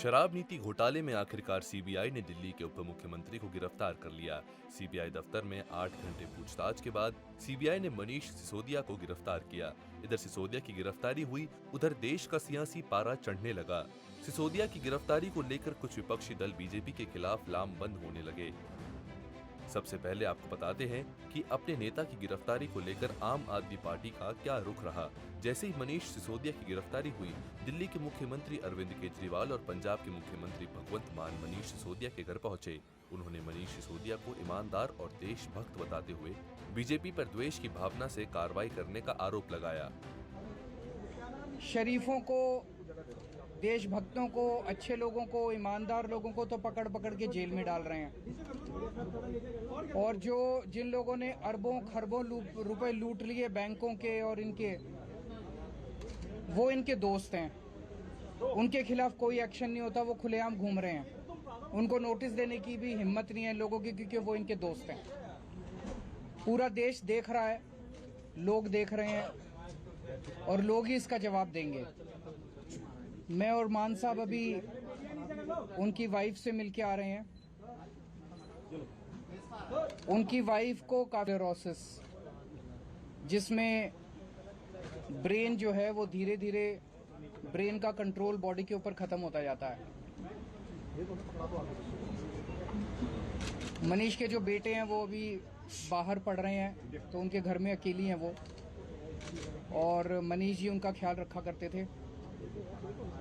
शराब नीति घोटाले में आखिरकार सीबीआई ने दिल्ली के उप मुख्यमंत्री को गिरफ्तार कर लिया। सीबीआई दफ्तर में 8 घंटे पूछताछ के बाद सीबीआई ने मनीष सिसोदिया को गिरफ्तार किया। इधर सिसोदिया की गिरफ्तारी हुई, उधर देश का सियासी पारा चढ़ने लगा। सिसोदिया की गिरफ्तारी को लेकर कुछ विपक्षी दल बीजेपी के खिलाफ लामबंद होने लगे। सबसे पहले आपको बताते हैं कि अपने नेता की गिरफ्तारी को लेकर आम आदमी पार्टी का क्या रुख रहा। जैसे ही मनीष सिसोदिया की गिरफ्तारी हुई, दिल्ली के मुख्यमंत्री अरविंद केजरीवाल और पंजाब के मुख्यमंत्री भगवंत मान मनीष सिसोदिया के घर पहुंचे। उन्होंने मनीष सिसोदिया को ईमानदार और देशभक्त बताते हुए बीजेपी पर द्वेष की भावना से कार्रवाई करने का आरोप लगाया। शरीफों को, देशभक्तों को, अच्छे लोगों को, ईमानदार लोगों को तो पकड़ पकड़ के जेल में डाल रहे हैं, और जिन लोगों ने अरबों खरबों रुपए लूट लिए बैंकों के और वो इनके दोस्त हैं। उनके खिलाफ कोई एक्शन नहीं होता, वो खुलेआम घूम रहे हैं। उनको नोटिस देने की भी हिम्मत नहीं है लोगों की, क्योंकि वो इनके दोस्त हैं। पूरा देश देख रहा है, लोग देख रहे हैं और लोग ही इसका जवाब देंगे। मैं और मान साहब अभी उनकी वाइफ से मिलके आ रहे हैं। उनकी वाइफ को कार्डियोसिस, जिसमें ब्रेन जो है वो धीरे धीरे ब्रेन का कंट्रोल बॉडी के ऊपर खत्म होता जाता है। मनीष के जो बेटे हैं वो अभी बाहर पढ़ रहे हैं, तो उनके घर में अकेली हैं वो, और मनीष जी उनका ख्याल रखा करते थे।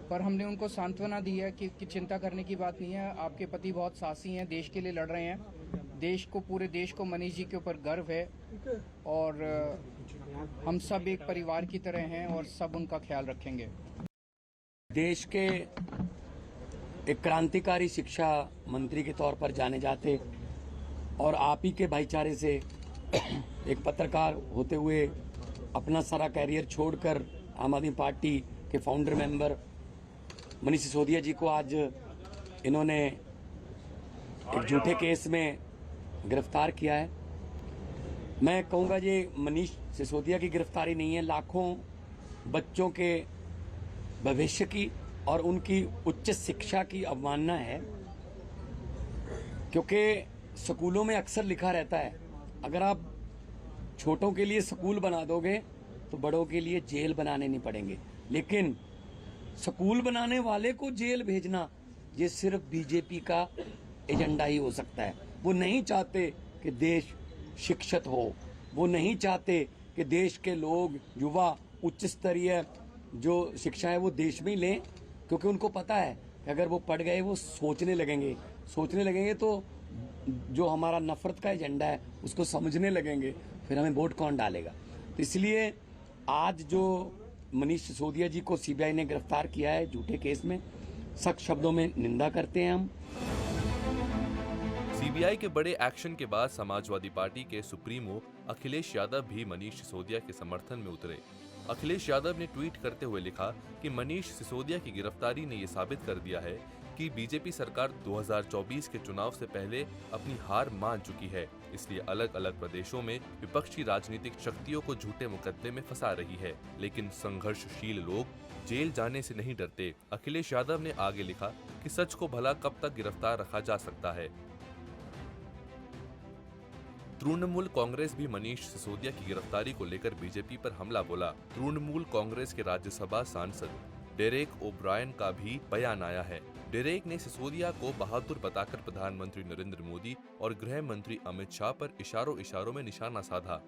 पर हमने उनको सांत्वना दी है कि चिंता करने की बात नहीं है, आपके पति बहुत साहसी हैं, देश के लिए लड़ रहे हैं। देश को, पूरे देश को मनीष जी के ऊपर गर्व है, और हम सब एक परिवार की तरह हैं और सब उनका ख्याल रखेंगे। देश के एक क्रांतिकारी शिक्षा मंत्री के तौर पर जाने जाते और आप ही के भाईचारे से एक पत्रकार होते हुए अपना सारा कैरियर छोड़कर आम आदमी पार्टी के फाउंडर मेंबर मनीष सिसोदिया जी को आज इन्होंने एक झूठे केस में गिरफ्तार किया है। मैं कहूँगा ये मनीष सिसोदिया की गिरफ्तारी नहीं है, लाखों बच्चों के भविष्य की और उनकी उच्च शिक्षा की अवमानना है। क्योंकि स्कूलों में अक्सर लिखा रहता है, अगर आप छोटों के लिए स्कूल बना दोगे तो बड़ों के लिए जेल बनाने नहीं पड़ेंगे। लेकिन स्कूल बनाने वाले को जेल भेजना, ये सिर्फ बीजेपी का एजेंडा ही हो सकता है। वो नहीं चाहते कि देश शिक्षित हो, वो नहीं चाहते कि देश के लोग, युवा उच्च स्तरीय जो शिक्षा है वो देश में ही लें, क्योंकि उनको पता है कि अगर वो पढ़ गए वो सोचने लगेंगे तो जो हमारा नफरत का एजेंडा है उसको समझने लगेंगे, फिर हमें वोट कौन डालेगा। तो इसलिए आज जो मनीष सिसोदिया जी को सीबीआई ने गिरफ्तार किया है झूठे केस में, सख्त शब्दों में निंदा करते हैं हम। सीबीआई के बड़े एक्शन के बाद समाजवादी पार्टी के सुप्रीमो अखिलेश यादव भी मनीष सिसोदिया के समर्थन में उतरे। अखिलेश यादव ने ट्वीट करते हुए लिखा कि मनीष सिसोदिया की गिरफ्तारी ने यह साबित कर दिया है कि बीजेपी सरकार 2024 के चुनाव से पहले अपनी हार मान चुकी है, इसलिए अलग अलग प्रदेशों में विपक्षी राजनीतिक शक्तियों को झूठे मुकदमे में फंसा रही है, लेकिन संघर्षशील लोग जेल जाने से नहीं डरते। अखिलेश यादव ने आगे लिखा कि सच को भला कब तक गिरफ्तार रखा जा सकता है। तृणमूल कांग्रेस भी मनीष सिसोदिया की गिरफ्तारी को लेकर बीजेपी पर हमला बोला। तृणमूल कांग्रेस के राज्यसभा सांसद डेरेक ओब्रायन का भी बयान आया है। डेरेक ने सिसोदिया को बहादुर बताकर प्रधानमंत्री नरेंद्र मोदी और गृह मंत्री अमित शाह पर इशारों में निशाना साधा।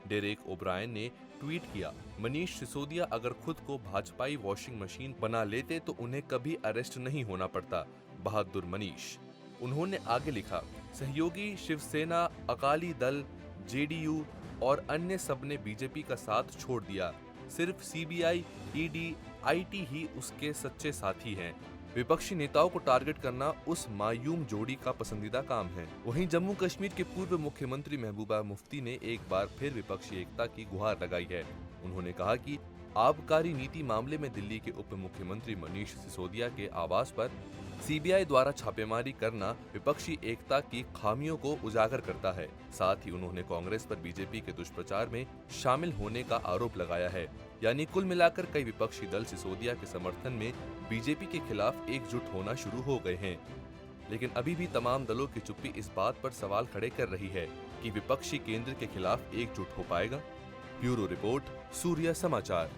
डेरेक ओब्रायन ने ट्वीट किया, मनीष सिसोदिया अगर खुद को भाजपाई वॉशिंग मशीन बना लेते तो उन्हें कभी अरेस्ट नहीं होना पड़ता। बहादुर मनीष। उन्होंने आगे लिखा, सहयोगी शिवसेना, अकाली दल, जेडीयू और अन्य सब ने बीजेपी का साथ छोड़ दिया। सिर्फ सीबीआई, ईडी, आईटी ही उसके सच्चे साथी हैं। विपक्षी नेताओं को टारगेट करना उस मायूम जोड़ी का पसंदीदा काम है। वहीं जम्मू कश्मीर के पूर्व मुख्यमंत्री महबूबा मुफ्ती ने एक बार फिर विपक्षी एकता की गुहार लगाई है। उन्होंने कहा कि आबकारी नीति मामले में दिल्ली के उप मुख्यमंत्री मनीष सिसोदिया के आवास पर सीबीआई द्वारा छापेमारी करना विपक्षी एकता की खामियों को उजागर करता है। साथ ही उन्होंने कांग्रेस पर बीजेपी के दुष्प्रचार में शामिल होने का आरोप लगाया है। यानी कुल मिलाकर कई विपक्षी दल सिसोदिया के समर्थन में बीजेपी के खिलाफ एकजुट होना शुरू हो गए हैं। लेकिन अभी भी तमाम दलों की चुप्पी इस बात पर सवाल खड़े कर रही है कि विपक्षी केंद्र के खिलाफ एकजुट हो पाएगा। ब्यूरो रिपोर्ट, सूर्य समाचार।